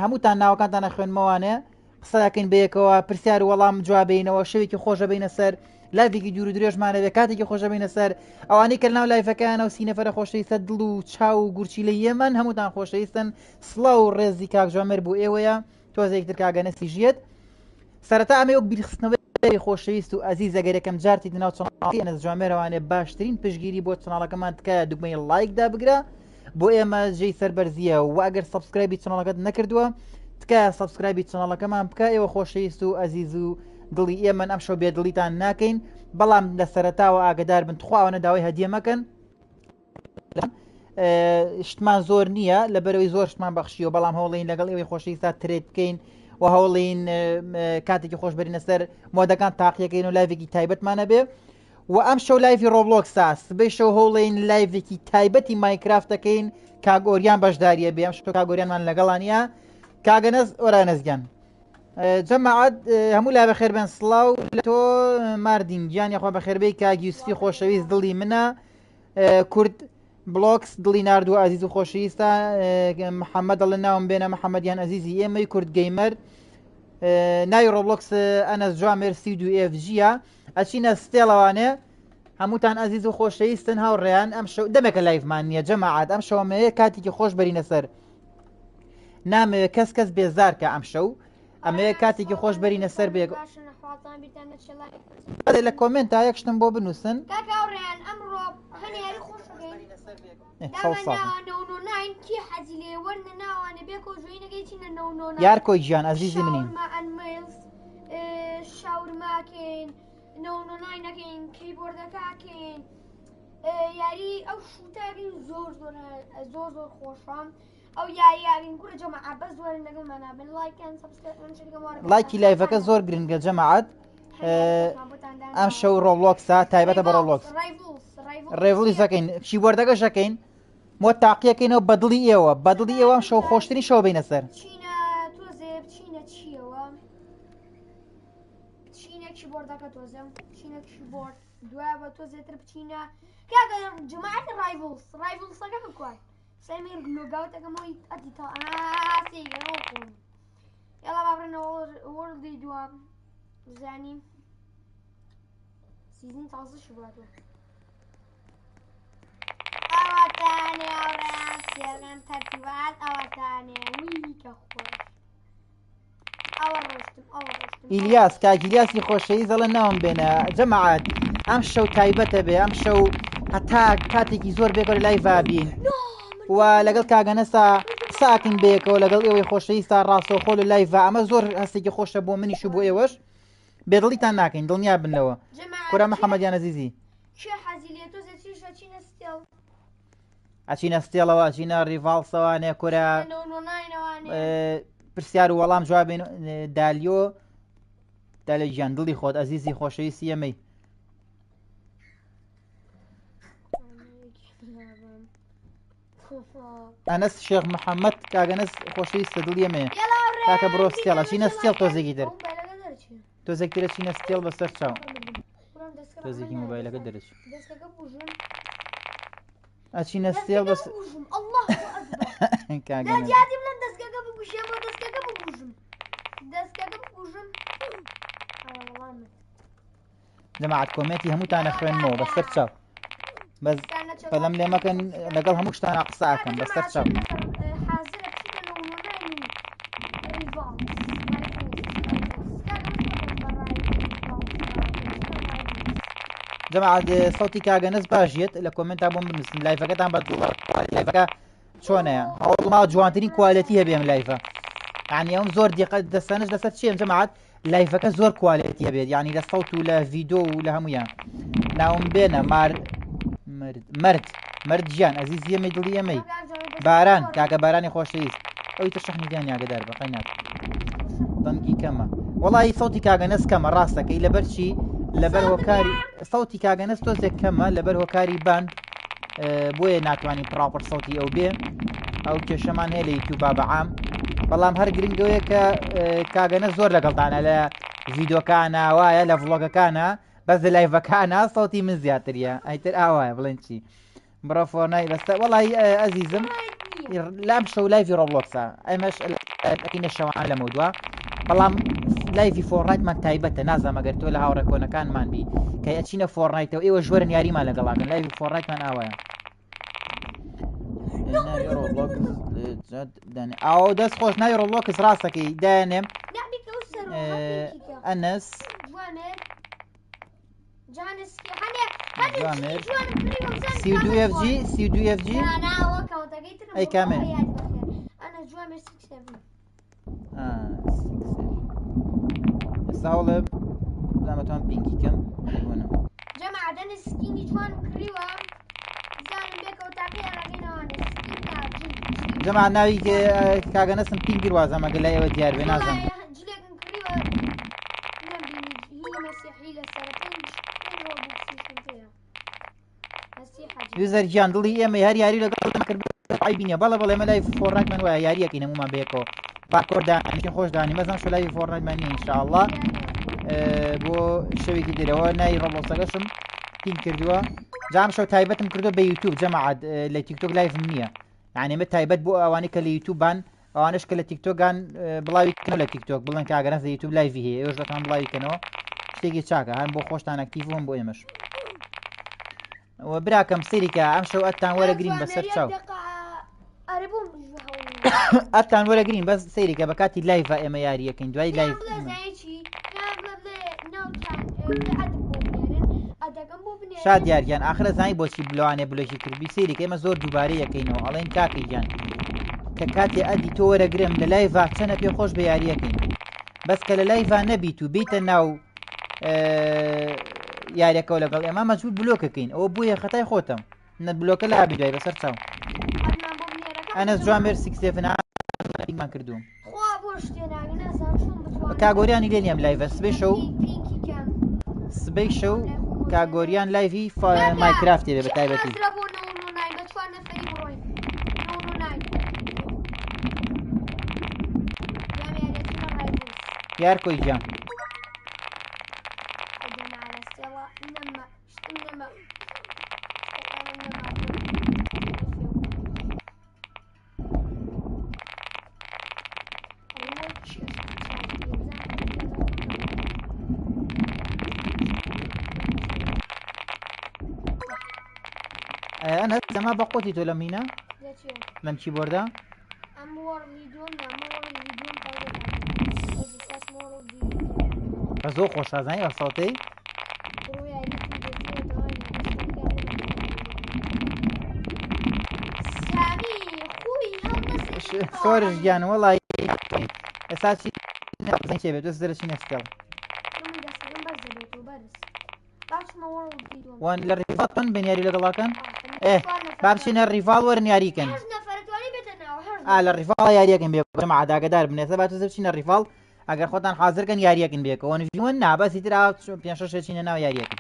هەمووتان ناوەکانتانە خوێنمەوانێ قسەکەین بەیەکەوە پرسیار وەڵام جوابینەوە شەوێکی خۆشە بینە سەر لایڤێکی دوور و درێژمانە بێ کاتێکی خۆشە بینە سەر ئەوانەی کە ناو لایڤەکەیانە و سینەفەرە خۆشەویستە دڵ و چاو و گورچی لە یەمەن هەمووتان خۆشەویستن سڵاو و ڕێزی کاک جوامێر بۆ ئێوەیە تۆزێکتر کاگەنەسی ژێت سەرەتا ئەمە وەک بیرخستنەوەی خۆشەویست و ئەزیز ئەگەر یەکەم جارتی ناو چەناڵی ئەنەس جوامێرەوانێ باشترین پشگیری بۆ چەناڵەکەمان تکایە دوگمەی لایکدا بگرە بۆ ئێمە جێی سەربەرزیە و ئەگەر سەبسکرایبی چەناڵەکەت نەکردووە تکایە سەبسکرایبی چەناڵەکەمان بکە ئێوە خۆشەویست و ئەزیز و دڵی ئێمەن ئەم شەو بێدڵیتان ناکەین بەڵام لە سەرەتاوە ئاگدار بن تخواوەنە داوای هەدیە مەکەن شتمان زۆر نییە لەبەرەوەی زۆر شتمان بەخشیەوە بەڵام هەوڵین لەگەڵ ئێوەی خۆشەویستە ترێت بکەین و هەوڵین کاتێکی خۆش بەرینە سەر مۆدەکان تاقیەکەین و لایڤێکی تایبەتمانە بێ و ئەم شەو لایڤی ڕۆبلۆکسا سبەی شەو هەوڵین لایڤێکی تایبەتی مایکرافتەکەین کاگۆریان بەشداریە بێ ئەم شەو کاگۆریانمان لەگەڵانیە کاگەنەز ئۆرانەزگیان جەماعەت هەموو لا بەخێر بێن سڵاو لە تۆ ماردین گیان یاخوا بەخێربەی کاگیوسفی خۆشەویست دڵی منە کورد بلۆکس دڵی نردووە ئازیز و خۆشەویستە محەممەد دڵ ناوم بێنە محەممەدیان ئەزیزی ئێمەی کورد گەیمەر ناوی ڕۆبلۆکس ئەنەس جوامێر CDFGە ئەچینە ستێڵەوانێ هەمووتان ئەزیز و خۆشەویستن هاوڕێیان ئەم شەو دەمێکە لایڤمان نییە جەماعەت ئەم شەوەمەیە کاتێکی خۆش بەرینە سەر نامەوێت کەس بێزارکە ئەم شەو ئەمەیە کاتێکی خۆش بەرینە سەر بێ لە کۆمنت تا یەکشتم بۆ بنووسن یار کۆی گیان ئەزیزی منین شاورماکەین نەکەین کیبۆردەکەکەین یاری ئەو شوتاکەین زۆر زۆر خۆشم ئەو یاریین کوورە جەماعەت بە زۆرن لەگەڵمانە بن لایکی لایڤەکە زۆر گرنگە جەماعەت ئەم شەو ڕۆبلۆکسە تایبەتە بە ڕۆبلۆکس ڕێڤڵیزەکەین کیبۆردەکەشەکەین مۆ تاقیەکەینەوە بەدڵی ئێوە ئەم شەو خۆشترین شەو بینە سەر کیبۆردەکە تۆزم بچینە کیبۆرد دوای بە تۆ زێتر بچینە کاکە جەماعەت ڕایڤڵسەکە بکوای سەمیر لۆگاوتەکەمەوەی ئەدی تا ئاسیگەڕۆکم یاڵا بابڕێنەوە وەرڵدی دووە زانیم سیزن تازە شواتۆ ئەوەتانێ ئەوڕێیان سێڵێن تەرتیبات ئەوەتانێ ویکە خۆش ئیلیاس کاگیلیاسی خۆشەویست دەڵێن ناوم بێنە جەماعەت ئەم شەو تایبەتە بێ ئەم شەو هەتا کاتێکی زۆر بێگەڕ لای ڤابین و لەگەڵ کاگەنەسا قساکەین بەیەکەوە لەگەڵ ئێوەی خۆشەویستە ڕاستەوخۆ لە لایڤ ئەمە زۆر هەستێکی خۆشە بۆ منیش و بۆ ئێوەش بێدڵیتان ناکەین دڵنیا بنەوە کورە محەممەدیان ئەزیزی ئەچینە ستێڵەوە ئەچینە ڕیڤاڵسەوانێ کورە پرسیار و وەڵام جوابین دالیۆ دالێگیان دڵی خۆت ئەزیزی خۆشەویستی ئەمەی ئەنەس شێخ محەممەد کاگەنەس خۆشەویستە دڵی ئەمەیە کاکە بڕۆ ستێڵە چینە ستێڵ تۆزێکی تر تۆزێکترە چینە ستێڵ بەسەر چاو تۆزێکی مۆبایلەکە دەرەچ ئەچینە ستێڵ بەس جەماعەت کۆمێنتی هەمووتانە خوێنمەوە بەسەر چاو بەس بەلەم لێ مەکەن لەگەڵ هەموو شتانە قساکەم بەسەر چاو جەماعەت سەوتی کاگەنەس باشیت لە کۆمنتا بۆم بنووسن لایڤەکەتان بە لایڤەکە چۆنەیە هەوڵما جوانترین کوالەتی هەبێ ئەم لایڤە یعنی ئەوم زۆر دیقەت دەستانش لەسەر چێم جەماعەت لایڤەکە زۆر کوالەتی هەبێت یعنی لە سەوت و لە ڤیدۆ و لە هەموویان ناوم بێنە مرد ژیان ئەزیزی ئەمەی دڵی ئەمەی باران کاکە بارانی خۆشەویست ئەوی تر شەحنیدیان یاگەدار بە قەینات دەنگی کەمە وەڵی سەوتی کاگەنەس کەمە ڕاستەکەی لەبەر چی لەبەر هۆکاری سەوتی کاگەنەس تۆزێک کەمە لەبەر هۆکاری باند بۆیە ناتوانین پراپڕ سەوتی ئەو بێ ئەو کێشەمان هەیە لە یوتیوبا بەعام بەڵام هەر گرنگەوەیە کە کاگەنەس زۆر لەگەڵتانە لە ڤیدۆکانە وایە لە ڤڵۆگەکانە بەس لە لایڤەکانە سەوتی من زیاتریە ئەیتر ئاوایە بڵێن چی بڕە فۆنای بەستە وەڵی ئەزیزم لام شەو لایڤی ڕۆبلۆکسە ئەمەش ئەکەینە شەوان لە مەودووە بەڵام لایڤی فۆڕایتمان تایبەتە نازانم ئەگەر تۆ لە هاوڕێ کۆنەکانمان بی کە ئەچینە فۆڕنایتەوە ئێوە ژوەرن یاریمان لەگەڵاکەن لایڤی فۆڕایتمان ئاوایە ئاو دەست خۆش ناوی ڕۆڵۆکس ڕاستەکەی دایانێم ئەنەس سی2FG ئەی کامێ ئێستاوڵێ زانەتوان پینگیکەم جەماعەدەن سکینی جوان کڕیوە زانم بێکەوە تاقییان ڕگەینەوانە جەماعەت ناوی کاگەنەسم پینگیر وازەم ئەگەر لای ئێوە دیار بێ نازانم جلێکم کڕیوە نەمبینی هی مەسیحی لەسەر یوزەر گیان دڵی ئێمە هەر یاری لەگەڵ کرد بینە بەڵێ بەڵێ ئێمە لای فۆڕنایتمان وایە یاریەکەی هەمومان بەیەکەوە باکۆردانی خۆشدانی مەزان شو لای فۆڕنایتمان نیە ئینشاءڵڵا بۆ شەوێکی دیرەوە ناوی ڕۆڵۆسەکەشم پین کردووە جام شەو تایبەتم کردو بە یوتیوب جەماعەت لە تیکتۆک لایڤم نییە یعنی ئێمە تایبەت بۆ ئەوانەی کە لە یوتیوبان ئەوانش کە لە تیکتۆکان بڵاوی کردن لە تیکتۆک بڵێن کاگەنەس لە یوتیوب لایڤی هەیە ئێوەش دەتوان بڵاویکەنەوە شتێکی چاکە هەم بۆ خۆشتان ئەکتیڤ بووم بۆ ئێمەش براکەم سەریکە ئەم شەو ئەتان وەرەگرین بەسەر چاو ئەتان وەرەگرین بەس سەیریکە بە کاتی لایڤە ئێمە یاریەکەین دوای لایڤ شاد یاریان ئاخرە زانی بۆچی بلوانێ بلۆکی کردبی سەیریکە ئێمە زۆر دووبارەی یەکەینەوە ئەڵێن کاکەی گیان کە کاتێ ئەدی تۆ وەرەگرم لە لایڤا چەنە پێ خۆش بە یاریەکەین بەس کە لە لایڤا نەبیت و بیتە ناو یاریەکەەوە لەگەڵ ئێمە مەجبور بلۆکەکەین ئەوە بووە خەتای خۆتم نەت بلۆکە لە ئابی دوای بەسەر چاو ئەنەس جوامێر سیکسێفمان کردووم کاگۆریانی لێ نیەم لایڤە سبەی شەو کاگۆریان لایڤی مایکرافتی بێ بە تایبەتی یار کۆی گیان ئەنە دەما بە قوتی تۆ لە مینە لەم کیبۆردا بە زۆر خۆشازانی بە سەڵتەی سۆرش گیان وەڵی ئێستا چی چێ بێت دەست دەرەچی نەستێڵ وان لە ڕیڤاتن بنیاری لەگەڵاکەن باشینە ڕیڤال وەرن یاریکەن لە ڕیڤاڵ یاریەکەن بێ ئاداگەدار بنێسە با تۆ بچینە ڕیڤاڵ ئەگەر خۆتان حازرکەن یاریەکەن بێکەوە نوێن نابەسی ترا پێ شەشێکینە ناو یاریەکەن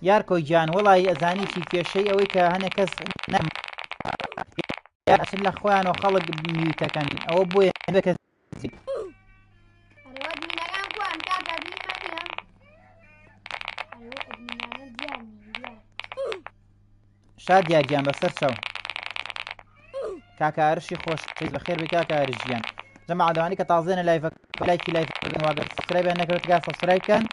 یار کۆی گیان وەڵی ئەزانیی کێشەی ئەوەی کە هەنێک کەس ئەچن لە خۆیانەوە خەڵک میوتەکەن ئەوە بۆیە کەس شاد دیارگیان بەسەر چاو کاکارشی خۆش بەخێر بێ کاکارژیان جەمە عادەوانی کە تازێنە لایکی واگەر سبسکرایبیان نەکردگا سبسکرایبکەن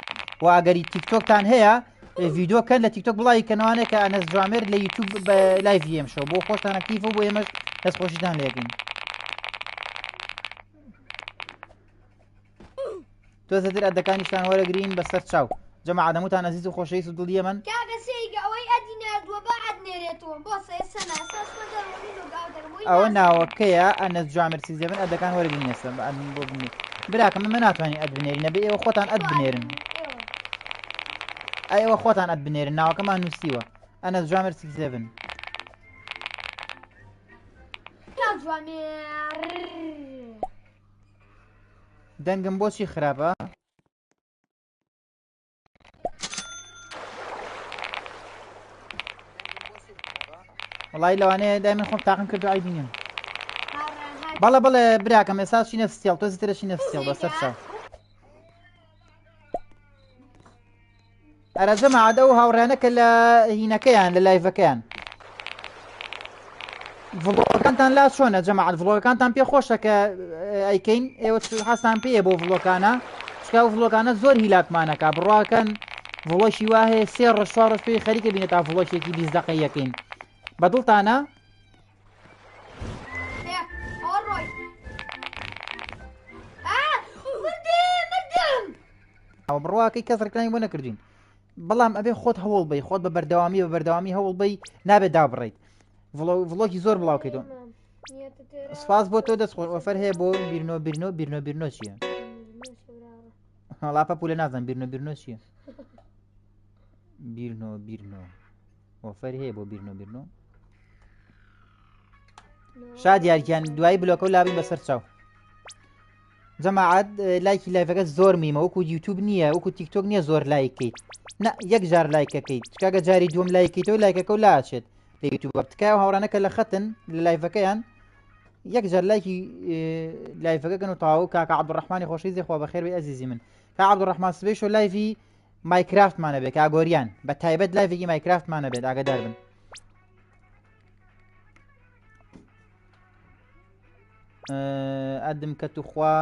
و ئەگەری تیکتۆکتان هەیە ڤیدۆکەن لە تیکتۆک بڵاوی کەنەوانێک کە ئەنەس جوامێر لە یوتیوب بە لایڤی ئەمشەوە بۆ خۆشتان ئەکتیڤ و بۆ ئێمەش دەستخۆشیتان لێکەین تۆ زەدر ئەدەکانیشتان وەرەگرین بەسەر چاو جەمە عادەموتان ئەزیز و خۆشەویست و دڵیە من ئەوە ناوەکەیە ئەنەس جوامێر سیزێڤن ئەدەکان وەرەگرین ئێستا بۆ بنێ براکەم ئەمە ناتوانین ئەد بنێرینە بێ ئێوە خۆتان ئەد بنێرن ئەوە خۆتان ئەد بنێرن ناوەکەمان نووسیوە ئەنەس جوامێر سیزێڤن دەنگم بۆچی خراپە وڵی لەوانەیە دای من خۆم تاقم کردو ئایبینیم هاوڕێن هات بەڵە بڵێ براکەم ئێستا چینە ستێڵ تۆ زیترە چینە ستێڵ بەسەر چاو ئەرە جەماعەت ئەو هاوڕێنە کە لە هینەکەیان لە لایڤەکەیان ڤڵۆگەکانتان لا چۆنە جەماعەت ڤڵۆگەکانتان پێ خۆشە کە ئەیکەین ئێوە حەستان پێیە بۆ ڤڵۆکانە چکە ئەو ڤڵۆکانە زۆر هیلاکمانەکە بڕواکەن ڤڵۆشی وا هەیە 3 ڕۆژ 4 ڕۆژ پێی خەریکە بینێت تا ڤڵۆشێکی 20 دقەی یەکەین بەدڵتانە ئەوڕۆی مردم ئەو بڕواکەی کەس ڕکلانی بۆ نەکردین بەڵام ئەبێ خۆت هەوڵ بی خۆت بە بەردەوامی هەوڵ بی نابێت دابڕیت ڤڵۆگی زۆر بڵاوکەیتەوە سپاس بۆ تۆ دەست ئۆفەر هەیە بۆ بیرنۆ چییە؟ لاپە پولە نازان بیرنۆ چییە؟ بیرنۆ ئۆفەر هەیە بۆ بیرنۆ شاد یارکیان دوایی بلۆکە و لابین بەسەر چاو جەماعەت لایکی لایڤەکە زۆر میمە وەکو یوتیوب نییە وەکو تیکتۆک نییە زۆر لایکیت نە یەک جار لایکەکەیت چکاگە جاری دووەم لایکیتەوە لایکەکە و لاچێت لە یوتیوب تکایە هاوڕانەکە لە خەتن لە لایڤەکەیان یەک جار لایکی لایڤەکەکەن و تاو کاکە عەبدوڕەحمانی خۆشەویستی خوا بەخێر بێ ئەزیزی من کا عەبدوڕەحمان سبەیشۆ لایڤی مایکرافتمانە بێت کاگۆریان بە تایبەت لایڤێکی مایکرافتمانە بێت ئاگادار بن ئەدم کە توخوا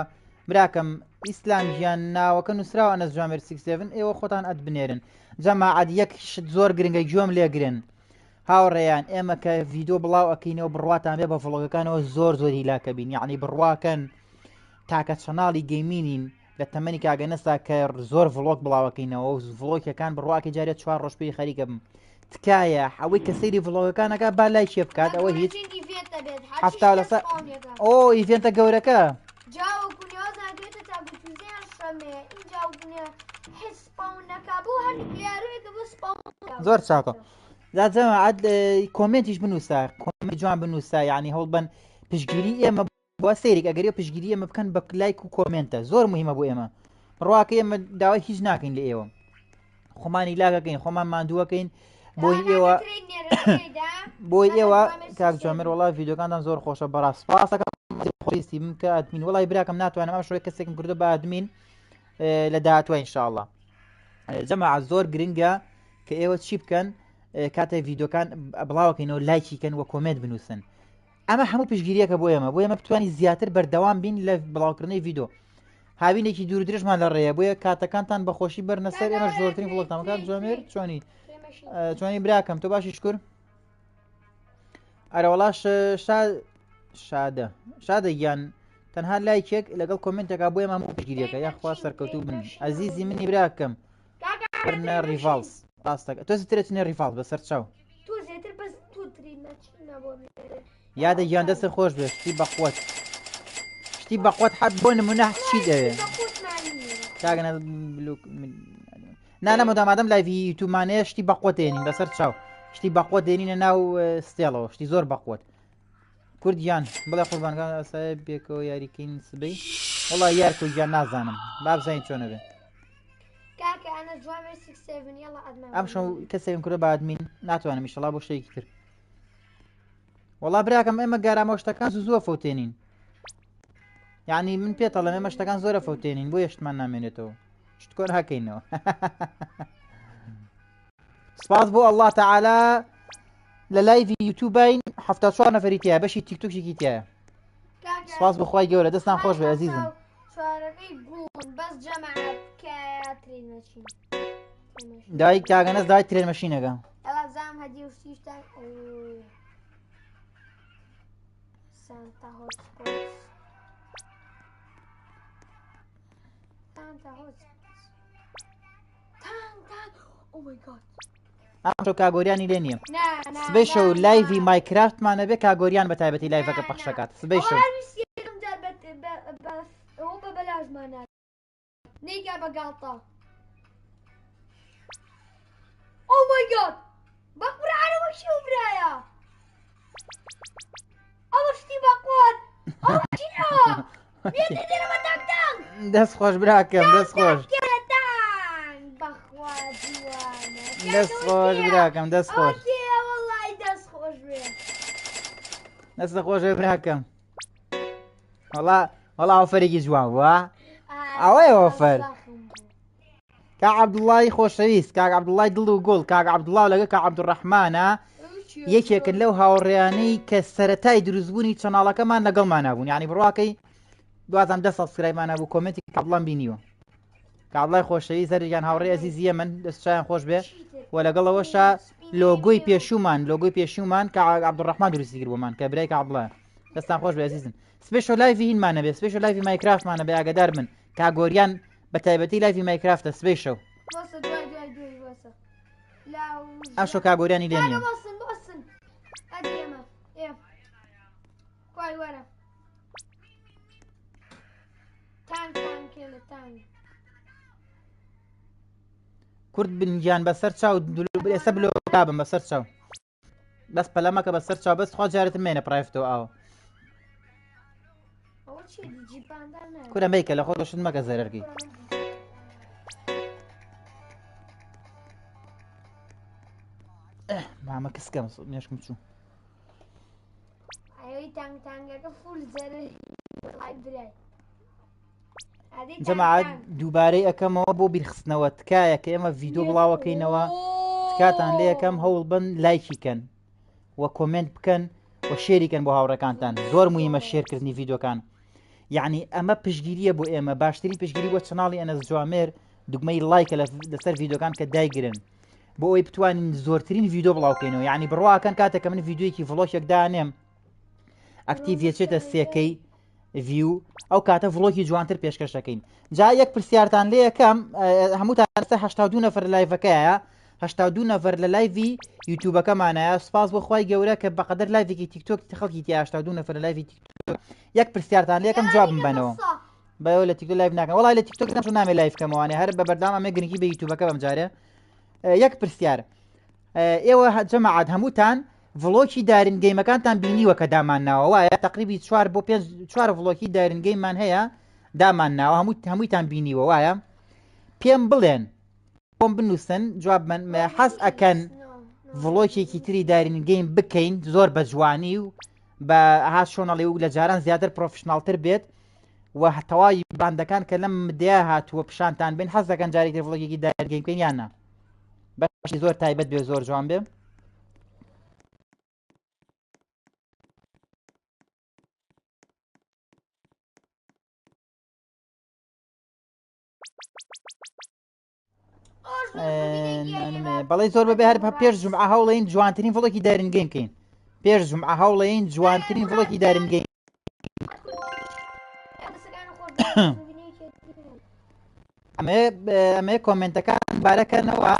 براکەم ئیسلام ژیان ناوەکە نووسراوە ئەنەس جوامێر 67 ئێوە خۆتان ئەد بنێرن جەماعەت یەک شت زۆر گرنگە گوێم لێگرن هاوڕێیان ئێمە کە ڤیدۆ بڵاو ئەکەینەوە بڕواتان بێ بە ڤڵۆگەکانەوە زۆر هیلاکە بین یعنی بڕواکەن تاکە چەناڵی گەیمینین لە تەمەنی کاگەنەستا کە زۆر ڤڵۆگ بڵاوەکەینەوە و ڤڵۆگەکان بڕواکە جارێت 4 ڕۆژ پێی خەریکە بم تکایە ئەوەی کە سەیری ڤڵۆگەکانەکە با لای شێ بکات ئەوە هیچ هەفتا لەسەر ئۆ ئیڤێنتە گەورەکە زۆر چاکە جەماعەت کۆمنتیش بنووسە کۆمنت جوان بنووسە یعنی هەوڵبەن پشگیری ئێمە بۆ سەیرێک ئەگەری پشگیری ئێمە بکەن بە لایک و کۆمنتە زۆر مهمە بۆ ئێمە ڕواکە ئێمە داوای هیچ ناکەین لە ئێوە خۆمانی لاگەکەین خۆمان ماندووەکەین بۆی ئێوە کاک جوامێر وڵای ڤیدۆکانتان زۆر خۆشە بەڕاست سپاسەکە خۆیستی من کە ئەدمین وڵای براکەم ناتوانم ئەم شوەیە کەسێکم کردو بە ئەدمین لە داهاتوە ئینشاءڵڵا جەماعەت زۆر گرنگە کە ئێوە چی بکەن کاتە ڤیدۆکان بڵاوەکەینەوە لایکیکەن وە کۆمنت بنووسن ئەمە هەموو پشگیریەکە بۆ ئێمە بتوانین زیاتر بەردەوام بین لە بڵاوکردنەوەی ڤیدۆ هاوینێکی دوور درێژمان لە ڕێیە بۆیە کاتەکانتان بەخۆشی بەرنەسەر ئێمە زۆرترین ڤڵۆگتان کات جوامێر چۆنی براکەم تۆ باشی شکر ئەرە وەڵاش شادە گیان تەنها لایکێک لەگەڵ کۆمنتێکا بۆ ئێمە هەموو پشگیریەکە یاخوا سەرکەوتوو بن ئەزیزی منی براکەم بەرنە ڕیڤالس ڕاستەکە تۆ زیاتر چنە ڕیڤال بەسەر چاو یادە گیان دەستە خۆش بێ شتی بەقوت حەت بۆ نمونە چی دەوێ کاگەنە نانەمە دامادەم لایڤی یوتیوبمانەیە شتی بەقوت دێنین بەسەر چاو شتی بەقوت دێنینە ناو ستێڵەوە شتی زۆر بەقوت کوردیان بڵێ قوربانەکان ئەسای بێکەوە یاریکەین سبەی وڵای یارکە گیان نازانم با بزانین چۆنە بێ ئەم شەو کەسێکم کورە بە ئەدمین ناتوانم ئیشەڵا بۆ شتێکی تر وەڵا براکەم ئێمە گارامە شتەکان زووە فەوتێنین یعنی من پێتەڵەم ئێمە شتەکان زۆرە فەوتێنین بۆ یەشتمان نامێنێتەوە شتکۆن هەکەینەوە سپاس بۆ ئەڵڵا تەعالا لە لایڤی یوتیوبین 74 نەفەری تایە بەشی تیکتۆکێکی تایە سپاس بەخوای گەورە دەستان خۆش بێ ئەزیزم دای کاگەنەس دای ترێن مەشینەکە ئەمشەو کاگۆریانی لێ نییە سبەی شەو لایڤی مایکرافتمانە بێ کاگۆریان بە تایبەتی لایڤەکە پەخشەکات سبەی شەو نیگا بەگاڵتە Oh my god! بەق برایەوە شی و برایە ئەوە شتی بەقۆت ئەوە چیە؟ بێتە دێرەوە تانگ دەست خۆش براکەم دەست خۆش بەخوا جوانە دەست خۆش براکەم دەست خۆش وەڵای دەست خۆش بێ دەستە خۆشە براکەم وەڵا ئەوفەرێکی جوان وە ئەوەی ئۆفەر کاک عەبدوڵڵای خۆشەویست کاک عەبدوڵڵای دڵ و گوڵ کاک عەبدوڵڵا لەگە کاک عەبدوڕەحمانە یەکێکن لەو هاوڕێیانەی کە سەرەتای دروستبوونی چەناڵەکەمان لەگەڵمانە بوون یعنی بڕواکەی دوازم 10 سەبسکرایبمانە بوو کۆمنتی کابڵام بینیوە کابڵای خۆشەویست هەرێکیان هاوڕێی ئەزیزیە من دەستشایان خۆش بێ و لەگەڵەوەشە لۆگۆی پێشومان کە عەبدوڕەحمان دروستی کردبوومان کە برای کابڵایە دەستان خۆش بێ ئەزیزن سپێشۆ لایڤی هینمانە بێ سپێشۆ لایڤی مایکرافتمانە بێ ئاگادار من کاگۆریان بە تایبەتی لایڤی مایکرافتە سپێشەو ئاشۆ کاگۆریانی لێ نییە کورد بنگیان بەسەر چاو ئێستا بلۆ کابم بەسەر چاو بەس پەلەمەکە بەسەر چاو بەس خوا جارێتم مێنە پرایفتەوە ئاوە کورە مەیکە لە خۆ دۆشت مەکە زەرەرگی مامە کەسکەم مێشکم چوو جەماعەت دووبارەی ئەەکەمەوە بۆ بیرخستنەوە تکایە کە ئێمە ڤیدۆ بڵاوەکەینەوە تکاتان لێ یەکەم هەوڵ بن لایکیکەن و کۆمنت بکەن و شێریکەن بۆ هاوڕەکانتان زۆر موهیمە شێرکردنی ڤیدۆکان یعنی ئەمە پشگیریە بۆ ئێمە باشترین پشگیری بۆ چناڵی ئەنەس جوامێر دوگمەی لایکە لەسەر ڤیدۆکان کە دایگرن بۆ ئەوی بتوانین زۆرترین ڤیدۆ بڵاوکەینەوە یعنی بڕواکەن کاتێککە من ڤیددیویەکی ڤڵۆکێک دانێم ئەکتیڤێتێتە سێکەی ڤیو ئەو کاتە ڤڵۆکی جوانتر پێشکەشەکەین جا یەک پرسیارتان لێ یەکەم هەمووتان ئێستا 82 نەفەر لایڤەکەیە 82 نەفەر لە لایڤی یوتیوبەکەمانایە سپاس بۆ خوای گەورە کە بەقەدەر لایڤێکی تیکتۆک خەڵکی تیا 82 نەفەر لە لایڤی تیکتۆک یەک پرسیارتان لێ یەکەم جوابم بنەوە بەەوە لە تیکتۆک لایڤ ناکەم وڵای لە تیکتۆک نەچۆن نامێ لایڤکەمەوانێ هەر بە بەردام ئەمێ گرنگی بە یوتیوبەکە بەم جارێ یەک پرسیار ئێوە جەماعەت هەمووتان ڤڵۆکی دارنگەیمەکانتان بینیوە کە دامانناوە وایە تقریبی 4 بۆ 4 ڤڵۆکی دارنگەیمان هەیە دامانناوە هەمووتان بینیوە وایە پێم بڵێن بۆم بنووسن جواب من حەز ئەکەن ڤڵۆکێکی تری دارنگەیم بکەین زۆر بە جوانی و بە ها شۆنەڵی و لە جاران زیاتر پرۆفشناڵتر بێت و هەتەوای باندەکان کە لەم مدیا هاتووە پیشانتان بین حەز دەکەن جارێکی ڤڵۆکێکی دارنگەیم بکەین یاننا بەشی زۆر تایبەت بێ زۆر جوان بێ بەڵێ زۆر بەبێ هەر پێش جومعە هەوڵەین جوانترین ڤڵۆکی دارنگەیم بکەین پێش جومعە هەوڵەین جوانترین ڤڵۆکی دارنگەیم ئەمێ کۆمنتەکان بارەکەنەوە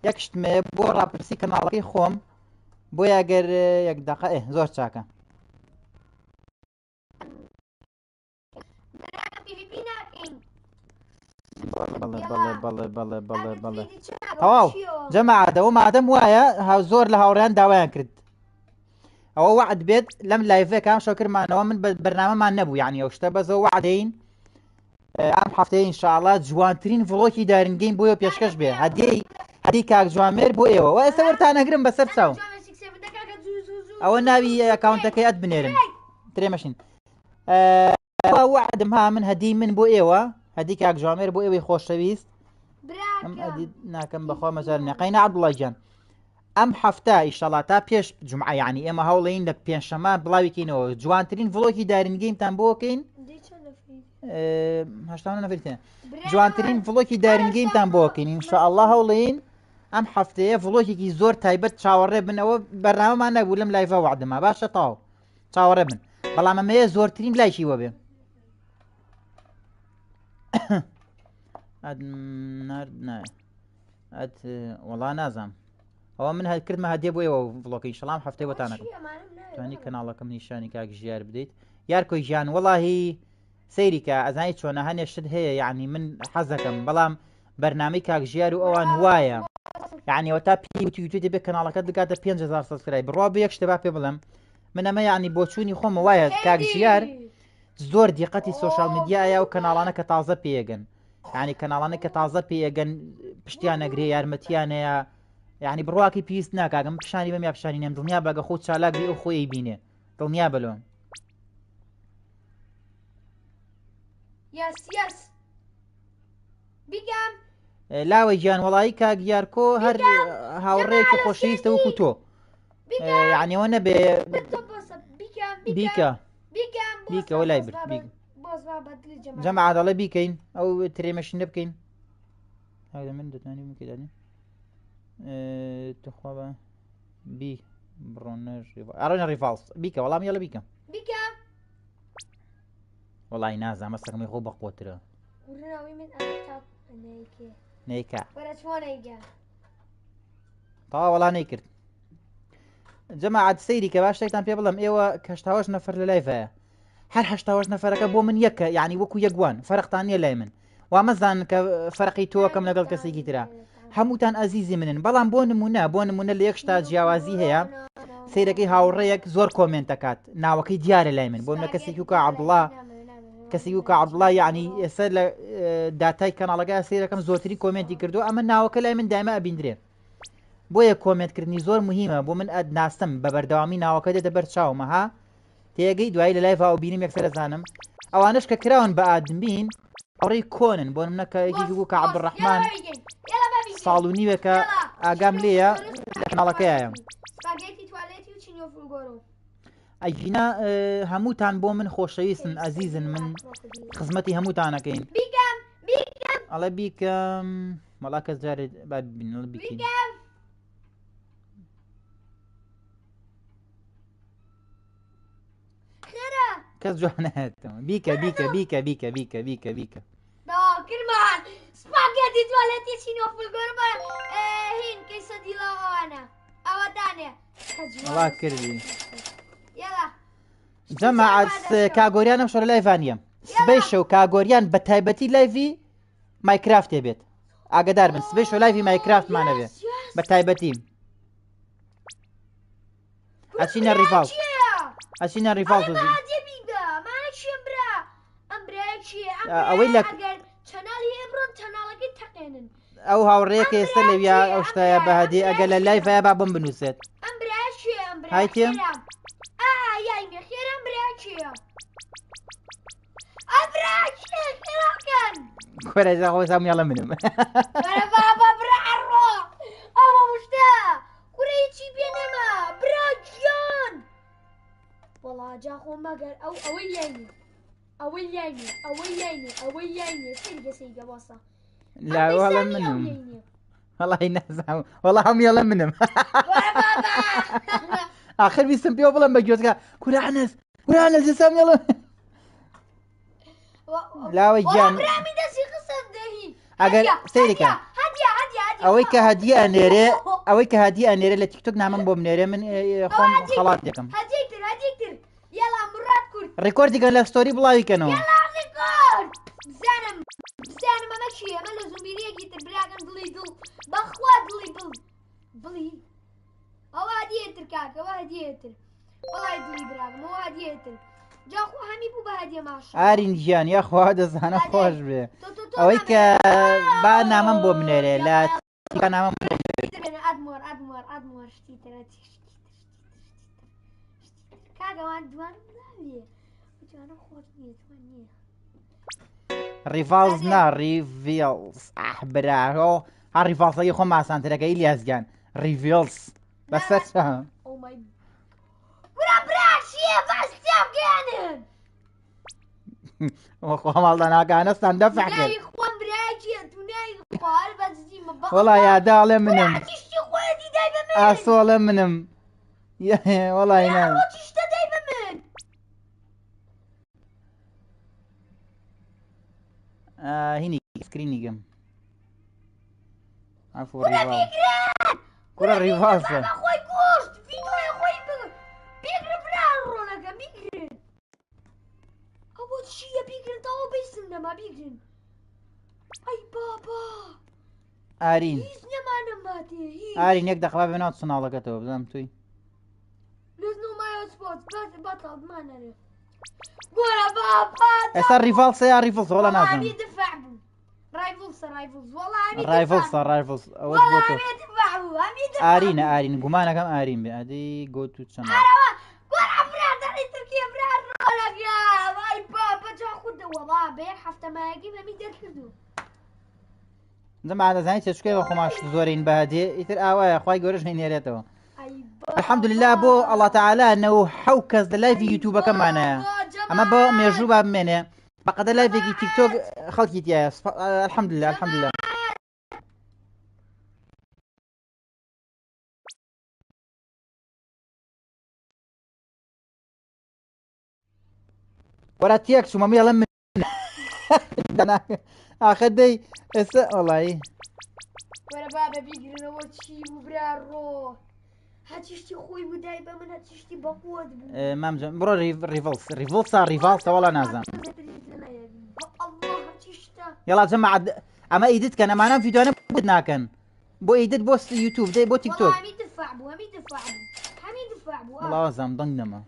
یەک شتمێ بۆ ڕاپرسی کەناڵەکەی خۆم بۆ یاگەر یەک دەقە زۆر چاکە بەڵێ تەواو جەماعەتەوە مادەم وایە زۆر لە هاوڕێیان داوایان کرد ئەوە وعد بێت لەم لایڤەکەم شەکرمانەوە من بەرنامەمان نەبوو یعنی ئەو شتە بەزەوە وعدەین ئەم هەفتەیە ئینشاءڵڵا جوانترین ڤڵۆکی دارنگەیم بۆیە پێشکەش بێ هەدی کاک جوامێر بۆ ئێوە و ئێستا وەرتانەگرم بەسەر چاو ئەوە ناوی ئەکاونتەکەی ئەت بنێرن ترێمەشین وعدم ها من هەدی من بۆ ئێوە هەدی کاک جوامێر بۆ ئێوەی خۆشەویست ئەم ئەدی ناکەم بەخوا مەجار نەقەینە عەبدوڵڵا گیان ئەم هەفتە ئیشەڵڵا تا پێش جومعە یعنی ئێمە هەوڵەین لە پێنجشەممە بڵاویکەینەوە جوانترین ڤڵۆکی دارنگەیمتان بۆکەین جوانترین ڤڵۆکی دارنگەیمتان بۆکەین ئینشاءڵڵا هەوڵەین ئەم هەفتەیە ڤڵۆکێکی زۆر تایبەت چاوەڕێ بنەوە بەرنامەمان نەبوو لەم لایڤە وعدمە باشە تاو چاوەڕێ بن بەڵام ئەمەیە زۆرترین لایکی وە بێ وەڵا نازام ئەوە من کردمە هەدیە بۆ ئێوە ڤڵۆکەی ئینشەڵڵا هەفتەی بۆتانەکەم توانی کەناڵەکەم نیشانی کاک ژیار بدەیت یارکۆی ژیان وەڵاهی سەیریکە ئەزانی چۆنە هەنێشت هەیە یعنی من حەز دەکەم بەڵام بەرنامەی کاک ژیار و ئەوان وایە یعنیەوە تا پێوتیوتێ بێ کەناڵەکەت بگاتە 5000 سەبسکرایب بڕوا بە یەک شتە با پێ بڵێم من ئەمە یعنی بۆ چوونی خۆمە وایە کاک ژیار زۆر دیقەتی سۆشال میدیایە و کەناڵانە کە تازە پێیەگەن یعنی کەناڵانە کە تازە پێیەگەن پشتیان نەگرێ یارمەتیانەیە یعنی بڕواکی پێویست ناکاگەم پیشانی بەم یا پیشانی نێم دڵنیا بەگە خۆ چالاکری ئەو خۆی بینێ دڵنیا بەلۆ يس بيقام لاوەی گیان وەڵایی کاگیارکۆ هەر هاوڕێکی خۆشەویستە وەکو تۆ یعنیەوە نەبێ بیکە بیکە وەلای بر جەماعە دەڵێ بیکەین ئەو ترێمەشین لێ بکەین من دەتوانانی بکەیت توخوا بە بی بڕۆنە ئەڕۆنە ڕیڤالس بیکە وەڵام یاڵە بیکە وەڵی نازانم مەسەکەمی خۆ بەخۆترە نەیکا تەوا وەڵا نەیکرد جەماعەت سەیری کە باش شتێکتان پێ بڵم ئێوە کە 8 نەفەر لە لایڤەیە هەر 8 نەفەرەکە بۆ من یەکە یعنی وەکو یەکوان فەرقتان نیە لای من وا مەزان کە فەرقی تۆکەم لەگەڵ کەسێکی ترا هەمووتان ئەزیزی منن بەڵام بۆ نمونە لە یەک شتا جیاوازی هەیە سەیرەکەی هاوڕێیەک زۆر کۆمنت دەکات ناوەکەی دیارە لای من بۆ منە کەسێکی وکە عەبدوڵڵا کەسی وکە عەبدوڵڵا یعنی ئێستا لە داتای کەناڵەکە سەیرەکەم زۆرتری کۆمنتی کردو ئەمە ناوەکە لای من دایمە ئەبیندرێ بۆیە کۆمنتکردنی زۆر مهمە بۆ من ناستم بە بەردەوامی ناوەکە دێتە بەر چاومە ها تێگەی دوایی لە لایڤ ئەو بینیم یەکسەر دەزانم ئەوانش کە کراون بە ئادمبین ئەوڕێی کۆنن بۆ منە کە یەکێکی وکە عەبدوڕەحمان ساڵ و نیوەکە ئاگام لێیە لە کەناڵەکەیە ئەینا هەمووتان بۆ من خۆشەویستن ئەزیزن من خزمەتی هەمووتانەکەین ئەڵێ بیکەم وەڵا کەس جارێت بین بیکەین کەس جوانێتەوە بیکە كرمان سباجيتي تواليتي شنو في القربة هين كيسة دي لوانا أو تانية الله كردي يلا جەماعەت کاگۆریان ئەم شەڕە لایڤانیە سبەی شەو کاگۆریان بە تایبەتی لایڤی مایکرافتێ بێت ئاگدار بن سبەی شەو لایڤی مایکرافتمانە بێت بە تایبەتی ئەچینە ڕیڤاڵ ئەوەی لە ئەو هاوڕێیەکە ئێستا لەویا ئەو شتایە بەهادی ئەگە لە لایڤە با بم بنووسێت هایتێ کۆرەجا خۆی سام یاڵە منم والله جا خو مقر او اوياني سيجا وصا لا والله منهم والله نازع والله هم يلا منهم اخر بيسم بيو بلا مجوزك كل عنس جسام يلا لا وجان اگر سيرك اويك هديه انيره لتيك توك نعمل بوم نيره من خم خلاص ديكم هديكتر يلا مرات كرت ريكوردي قال لك ستوري بلاي كانوا يلا ريكورد زانم ما ماشي ما لازم بيريك تبلاغن دل بخوا دلي او هديتر كاكا وهديتر والله دلي براغ مو هديتر جا خو همي بو بهديه ماشي ارين جان يا خو هذا زانا خوش به اويك با نامم بوم نيره لا كان نامم ادمور شتي كاغا وان دوان بلاوي وجانا خوتني تواني ريفالز نا ريفيلز برا هالريفالز يخو ما سانترا كاي ليازجان ريفيلز بس فهم او ماي براشي بس جاب واخو مالنا كان استندفع كده يا اخوان براجي توناي قال بس دي ما والله يا داله منم براجي خويا دايما من اصوله منم يا والله ينام روتش دايما من هني سكريني جم عفوا الريفاز كرة الريفاز اخوي كوست فينو يا اخوي بيقرب لها بيقرب اول شي بيقرب تو بيسن ما بيقرب اي بابا آرين آرين يك دخل بينات صنالة كتب زم توي لازم ما يسبوت بس بطل ما نعرف ولا بابا ايش الريفالس يا ريفالس ولا والله نازم عم يدفعوا رايفلز والله عم رايفلز والله عم يدفعوا آرين قمانا كم آرين بهذه جو تو تشانل قول عفرات تەمایەکی هەمی دەرکردو جەماعە دەزانیت چێشکەوە خۆماش زۆرین بەهادێ ئیتر ئاوایە خوای گەورەش هێنێرێتەوە الحەمدولله بۆ ئەڵڵا تەعالا ৯ کەس لە لایڤی یوتیوبەکەمانەیە ئەمە بۆ مێژوو با بمێنێ بەقەدە لایڤێکی تیکتۆک خەڵکی تایە الحەمدولله الحەمدولله وەرە تێک چوومە مێڵە من ئاخە دەی ئێستا وەڵایی وەرە بابە بیگرنەوە چی بوو برا ڕۆ هەچیشتی خۆی بودای بە من هەچیشتی بەقوت بوو مامجە بڕۆ ریڤڵسا ریڤالسە وەڵا نازانم یاڵا جەماعە ئەمە ئیدت کە ئەمانە ڤیدیۆانە بۆ ناکەن بۆ ئیدت بۆ یوتیوب دەی بۆ تیکتۆک هەمی دفاع بوو هەمی دفاع بوو هەمی دفاع بوو وەڵاوەزانم دەنگ نەما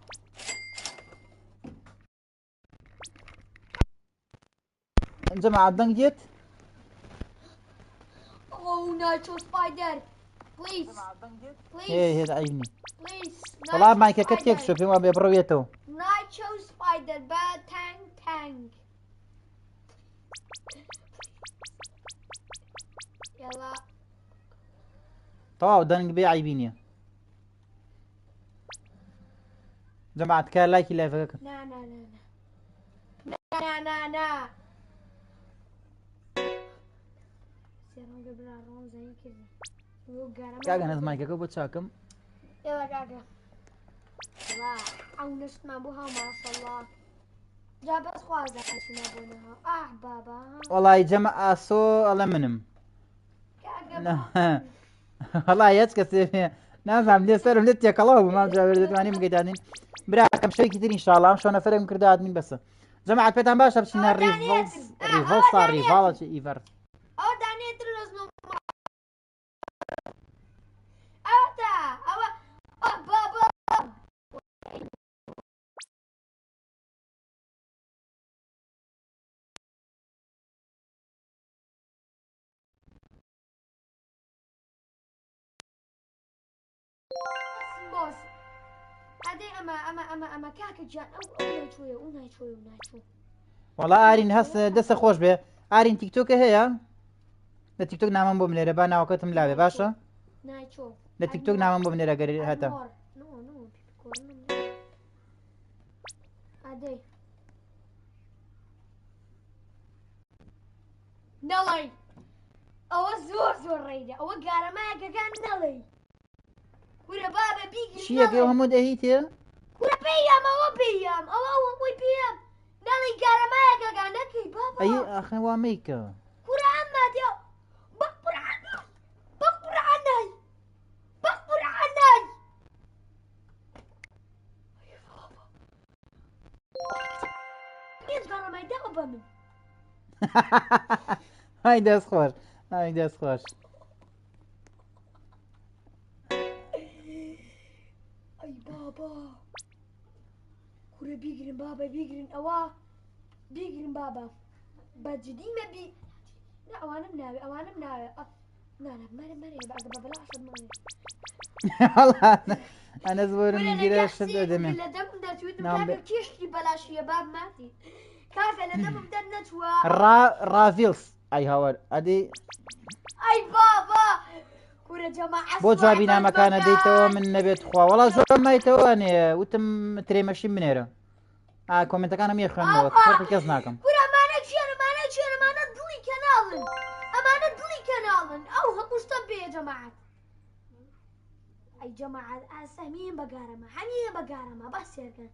جەماعە دەنگ دێت Oh, Nacho Spider! Please! هێ عیبنی وەڵا مایکەکە تێک شۆ پێم وا بێ بڕۆوێتەوە Nacho Spider بە تانگ يلا تەواو دەنگ بێ عیبی نییە جەماعە تکایە لایکی لایڤەکە کە نا نا نا نا نا نا نا کاگە نەت مایکەکە بۆ چاکەم يلا كاكا لا عونشتمان بوها ما شاء الله جاب خوازة عشنا بونها بابا وەڵی جەمە ئاسۆ ئەڵە منم كاكا وەڵای هیچ کەسێ نازانم لێ سەرم لێت تێکەڵاو بوو مام جاوێر دەتوانین بگەیدانین براکەم شەوێکی تر ئینشاڵڵا ئەم شۆنە فەرێم کردهاتنین بەسە جەماعەت پێتان باشە بچینە ریڤڵسا ریڤاڵەکی ئیڤەر أو دانيت الرزنو أوتا أو بابا بوس هذه أما كاكا جان أو نايشوي وەڵا ئارین هەست دەستە خۆش بێ ئارین تیکتۆکە هەیە لە تیکتۆک نامم بۆ بنێرە با ناوەکەتم لاوێ باشە نايشو لە تیکتۆک نامم بۆ بنێرە گەر هەتە نو هذه نڵی ئەوە زۆر ڕێیدە ئەوە گارەمایەکە کان نڵی کورە بابە بیگری چیەکە هەموو دەهیتێ کورە پێیام ئەوە پێیام ئەوە وەکوی پێم نڵی گارەمایەکەگا نەکەی بابا ئەی ئاخە وا مەیکە کورە ئەمما دێ بەقورعانای گارەمای داوە بە من ئای دەست خۆش ئای دەست خۆش ئەی بابا کورە بیگرن بابا بیگرن ئەوە بیگرن بابا بەجددیمە بی ئەوانم ناوێ مەرە ئەگە بە بەلاشم ماێ ئەنە زۆرم گیرە شت دەمێ لە دەمم دەچوتم کێشتی بەلاشیە باب ماتی کاکە لە دەمم دەر نەچووە ڕاڤیلس ئەی هاوەر ئەدی ئەی بابا کورە جەماعەت بۆ جوابی نامەکانە دەیتەوە من نەبێت خوا وەڵا زۆر مایتەوە نێ وتم ترێمەشی منێرە کۆمنتەکانم یە خوێندنەوە فەرقی کەس ناکەم کورە ئەمانە چیان ئەمانە دڵی کەناڵن ئەمانە دڵی کەناڵن ئەو هەموو شتەم پێیە جەماعەت ئەی جەماعەت ئاسە هەمیان بەگارەمە باس سێرکەن